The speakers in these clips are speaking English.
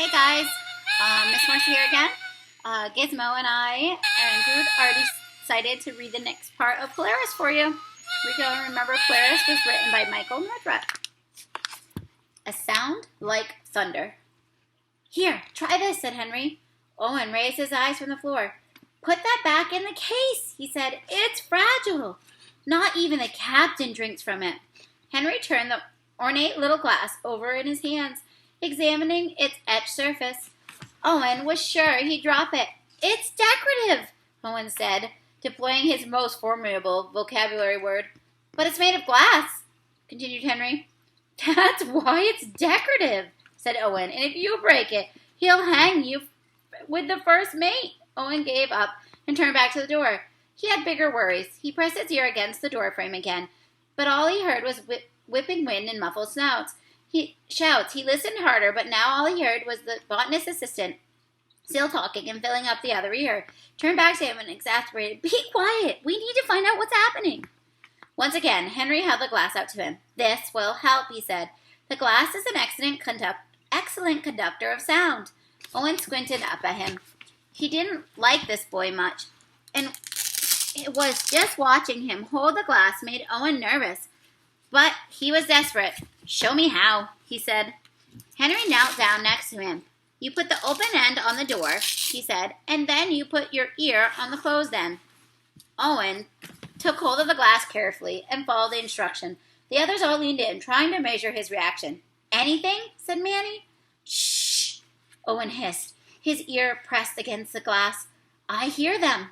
Hey guys, Miss Marcy here again. Gizmo and I and Groot are decided to read the next part of Polaris for you. Remember, Polaris was written by Michael Nordrat. A sound like thunder. Here, try this, said Henry. Owen raised his eyes from the floor. Put that back in the case, he said. It's fragile. Not even the captain drinks from it. Henry turned the ornate little glass over in his hands, examining its etched surface. Owen was sure he'd drop it. It's decorative, Owen said, deploying his most formidable vocabulary word. But it's made of glass, continued Henry. That's why it's decorative, said Owen, and if you break it, he'll hang you with the first mate. Owen gave up and turned back to the door. He had bigger worries. He pressed his ear against the door frame again, but all he heard was whipping wind and muffled shouts. He listened harder, but now all he heard was the botanist assistant still talking and filling up the other ear. Turned back to him and exasperated. Be quiet. We need to find out what's happening. Once again, Henry held the glass out to him. This will help, he said. The glass is an excellent conductor of sound. Owen squinted up at him. He didn't like this boy much, and it was just watching him hold the glass made Owen nervous. But he was desperate. Show me how, he said. Henry knelt down next to him. You put the open end on the door, he said, and then you put your ear on the closed end. Owen took hold of the glass carefully and followed the instruction. The others all leaned in, trying to measure his reaction. Anything? Said Manny. Shh, Owen hissed, his ear pressed against the glass. I hear them.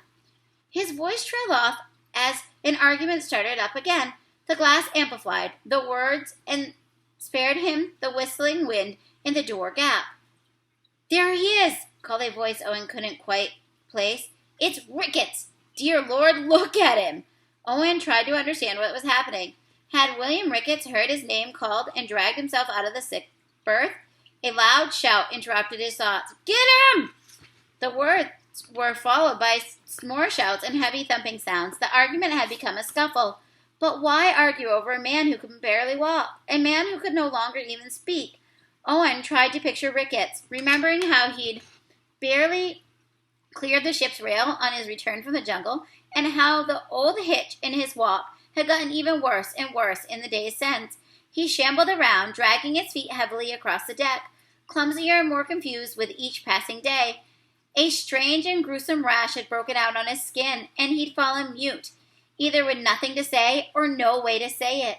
His voice trailed off as an argument started up again. The glass amplified the words and spared him the whistling wind in the door gap. There he is, called a voice Owen couldn't quite place. It's Ricketts. Dear Lord, look at him. Owen tried to understand what was happening. Had William Ricketts heard his name called and dragged himself out of the sick berth? A loud shout interrupted his thoughts. Get him! The words were followed by more shouts and heavy thumping sounds. The argument had become a scuffle. But why argue over a man who could barely walk, a man who could no longer even speak? Owen tried to picture Ricketts, remembering how he'd barely cleared the ship's rail on his return from the jungle, and how the old hitch in his walk had gotten even worse and worse in the days since. He shambled around, dragging his feet heavily across the deck, clumsier and more confused with each passing day. A strange and gruesome rash had broken out on his skin, and he'd fallen mute, either with nothing to say or no way to say it.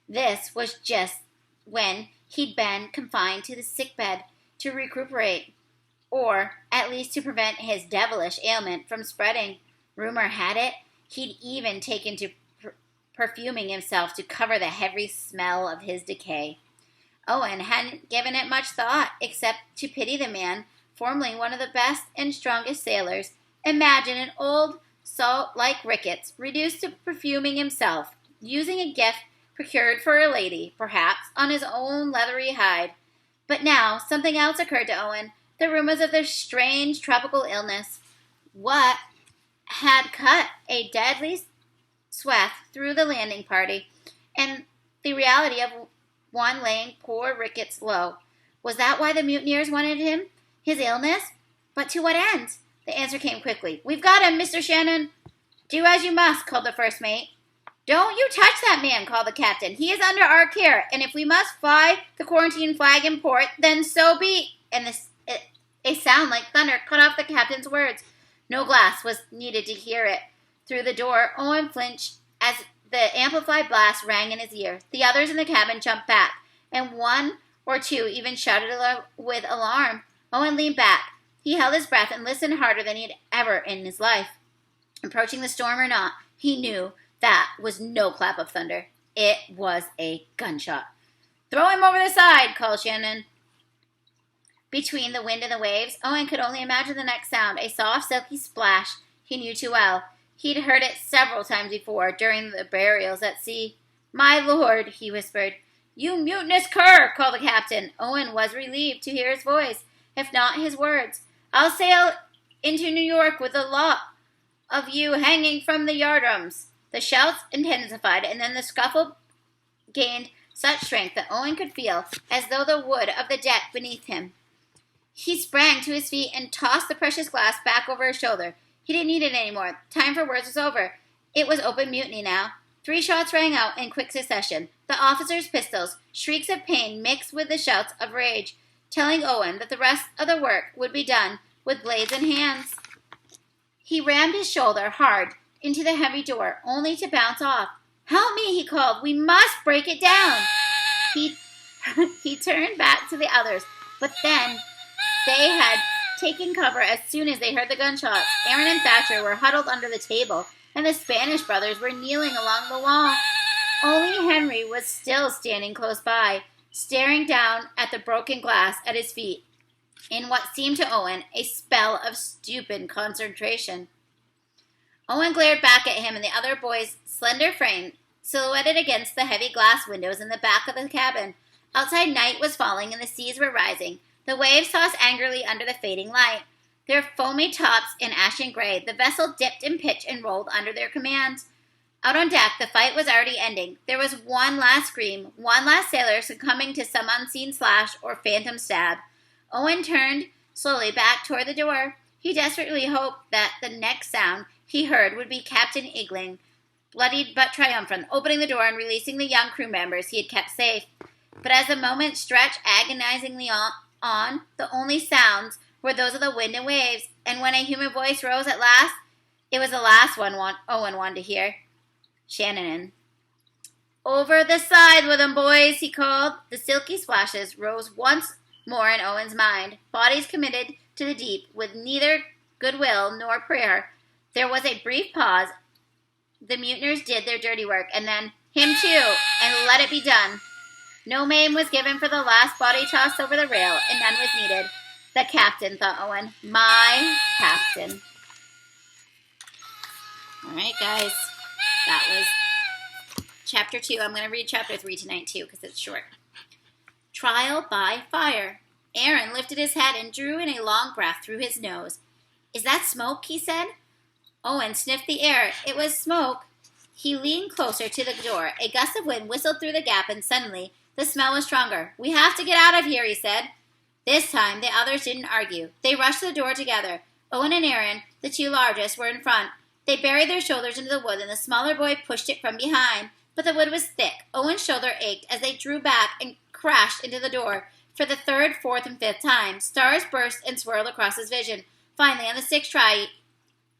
This was just when he'd been confined to the sickbed to recuperate, or at least to prevent his devilish ailment from spreading. Rumor had it he'd even taken to perfuming himself to cover the heavy smell of his decay. Owen hadn't given it much thought, except to pity the man, formerly one of the best and strongest sailors. Imagine an old salt like Ricketts, reduced to perfuming himself, using a gift procured for a lady, perhaps, on his own leathery hide. But now something else occurred to Owen, the rumors of their strange tropical illness. What had cut a deadly swath through the landing party, and the reality of one laying poor Ricketts low. Was that why the mutineers wanted him? His illness? But to what end? The answer came quickly. We've got him, Mr. Shannon. Do as you must, called the first mate. Don't you touch that man, called the captain. He is under our care, and if we must fly the quarantine flag in port, then so be. And a sound like thunder cut off the captain's words. No glass was needed to hear it. Through the door, Owen flinched as the amplified blast rang in his ear. The others in the cabin jumped back, and one or two even shouted with alarm. Owen leaned back. He held his breath and listened harder than he had ever in his life. Approaching the storm or not, he knew that was no clap of thunder. It was a gunshot. Throw him over the side, called Shannon. Between the wind and the waves, Owen could only imagine the next sound, a soft, silky splash he knew too well. He'd heard it several times before, during the burials at sea. My lord, he whispered. You mutinous cur, called the captain. Owen was relieved to hear his voice, if not his words. I'll sail into New York with a lot of you hanging from the yardarms. The shouts intensified, and then the scuffle gained such strength that Owen could feel as though the wood of the deck beneath him He sprang to his feet and tossed the precious glass back over his shoulder. He didn't need it anymore. Time for words was over. It was open mutiny now. 3 shots rang out in quick succession. The officers' pistols, shrieks of pain mixed with the shouts of rage, telling Owen that the rest of the work would be done with blades and hands. He rammed his shoulder hard into the heavy door, only to bounce off. "Help me," he called. "We must break it down." He turned back to the others, but then they had taken cover as soon as they heard the gunshots. Aaron and Thatcher were huddled under the table, and the Spanish brothers were kneeling along the wall. Only Henry was still standing close by, staring down at the broken glass at his feet, in what seemed to Owen a spell of stupid concentration. Owen glared back at him and the other boy's slender frame, silhouetted against the heavy glass windows in the back of the cabin. Outside, night was falling and the seas were rising. The waves tossed angrily under the fading light, their foamy tops in ashen gray. The vessel dipped in pitch and rolled under their command. Out on deck, the fight was already ending. There was one last scream, one last sailor succumbing to some unseen slash or phantom stab. Owen turned slowly back toward the door. He desperately hoped that the next sound he heard would be Captain Igling, bloodied but triumphant, opening the door and releasing the young crew members he had kept safe. But as the moments stretched agonizingly on, the only sounds were those of the wind and waves, and when a human voice rose at last, it was the last one Owen wanted to hear. Shannon. "Over the side with 'em, boys," he called. The silky splashes rose once more in Owen's mind, bodies committed to the deep with neither goodwill nor prayer. There was a brief pause. The mutineers did their dirty work, and then, "Him too, and let it be done." No name was given for the last body tossed over the rail, and none was needed. The captain, thought Owen. My captain. All right, guys. That was chapter 2. I'm going to read chapter 3 tonight, too, because it's short. Trial by fire. Aaron lifted his head and drew in a long breath through his nose. "Is that smoke?" he said. Owen sniffed the air. It was smoke. He leaned closer to the door. A gust of wind whistled through the gap, and suddenly the smell was stronger. "We have to get out of here," he said. This time, the others didn't argue. They rushed to the door together. Owen and Aaron, the 2 largest, were in front. They buried their shoulders into the wood, and the smaller boy pushed it from behind. But the wood was thick. Owen's shoulder ached as they drew back and crashed into the door. For the 3rd, 4th, and 5th time, stars burst and swirled across his vision. Finally, on the 6th try,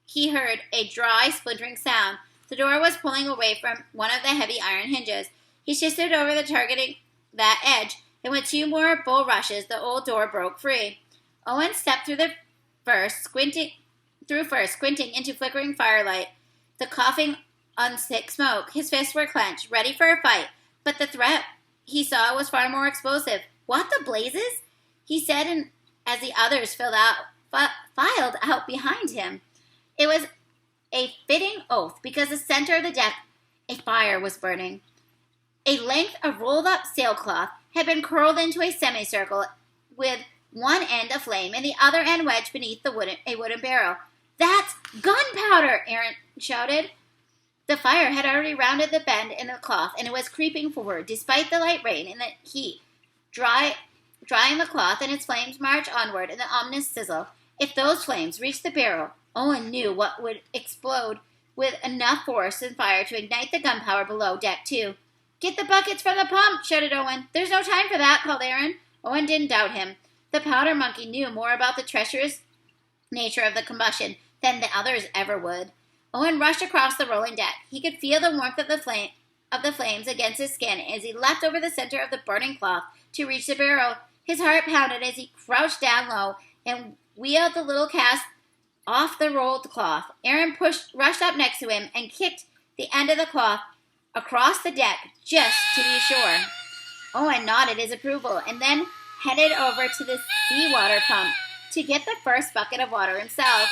he heard a dry, splintering sound. The door was pulling away from one of the heavy iron hinges. He shifted over the targeting that edge, and with 2 more bull rushes, the old door broke free. Owen stepped through first, squinting into flickering firelight, the coughing on thick smoke. His fists were clenched, ready for a fight, but the threat he saw was far more explosive. "What the blazes?" he said, and as the others filed out behind him. It was a fitting oath, because the center of the deck, a fire was burning. A length of rolled-up sailcloth had been curled into a semicircle, with one end aflame and the other end wedged beneath a wooden barrel. "That's gunpowder!" Aaron shouted. The fire had already rounded the bend in the cloth, and it was creeping forward, despite the light rain and the heat, drying the cloth, and its flames marched onward in the ominous sizzle. If those flames reached the barrel, Owen knew what would explode with enough force and fire to ignite the gunpowder below deck, too. "Get the buckets from the pump!" shouted Owen. "There's no time for that," called Aaron. Owen didn't doubt him. The powder monkey knew more about the treacherous nature of the combustion than the others ever would. Owen rushed across the rolling deck. He could feel the warmth of the flames against his skin as he leapt over the center of the burning cloth to reach the barrel. His heart pounded as he crouched down low and wheeled the little cask off the rolled cloth. Aaron rushed up next to him and kicked the end of the cloth across the deck just to be sure. Owen nodded his approval and then headed over to the seawater pump to get the first bucket of water himself.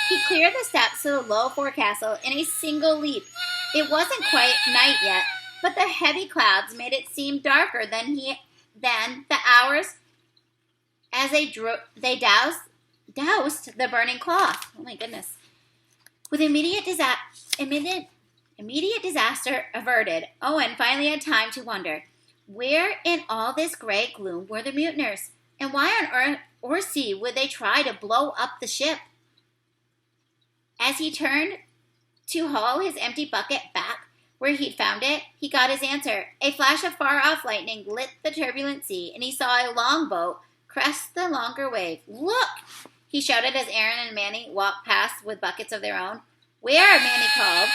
He cleared the steps to the low forecastle in a single leap. It wasn't quite night yet, but the heavy clouds made it seem darker than the hours as they doused the burning cloth. Oh my goodness. With immediate disaster averted, Owen finally had time to wonder, where in all this gray gloom were the mutineers? And why on earth or sea would they try to blow up the ship? As he turned to haul his empty bucket back where he'd found it, he got his answer. A flash of far-off lightning lit the turbulent sea, and he saw a longboat crest the longer wave. "Look!" he shouted as Aaron and Manny walked past with buckets of their own. "Where?" Manny called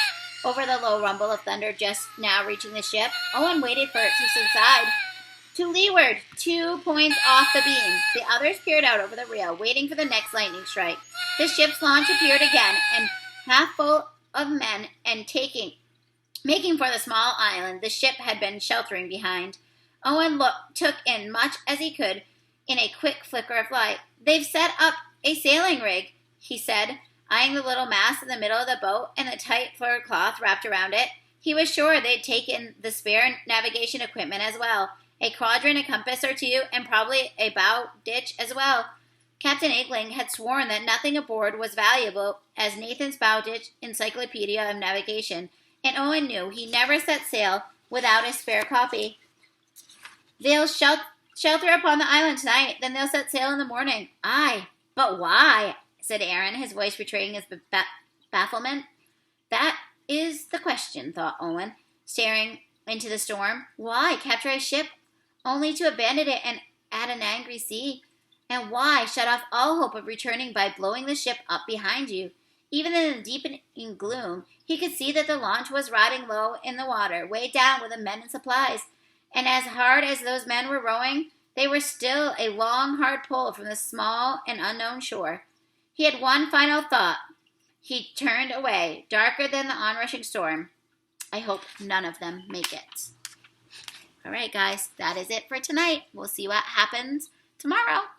over the low rumble of thunder just now reaching the ship. Owen waited for it to subside. "To leeward, 2 points off the beam." The others peered out over the rail, waiting for the next lightning strike. The ship's launch appeared again, and half full of men and making for the small island the ship had been sheltering behind. Owen took in much as he could in a quick flicker of light. "They've set up a sailing rig," he said, eyeing the little mast in the middle of the boat and the tight fur cloth wrapped around it. He was sure they'd taken the spare navigation equipment as well, a quadrant, a compass or two, and probably a bow ditch as well. Captain Igling had sworn that nothing aboard was valuable as Nathan's bow ditch encyclopedia of navigation, and Owen knew he never set sail without a spare copy. "They'll shelter upon the island tonight, then they'll set sail in the morning." "Aye, but why?" said Aaron, his voice betraying his bafflement. "That is the question," thought Owen, staring into the storm. "Why capture a ship only to abandon it and at an angry sea? And why shut off all hope of returning by blowing the ship up behind you?" Even in the deepening gloom, he could see that the launch was riding low in the water, weighed down with the men and supplies. And as hard as those men were rowing, they were still a long, hard pull from the small and unknown shore. He had one final thought. He turned away, darker than the onrushing storm. "I hope none of them make it." All right, guys, that is it for tonight. We'll see what happens tomorrow.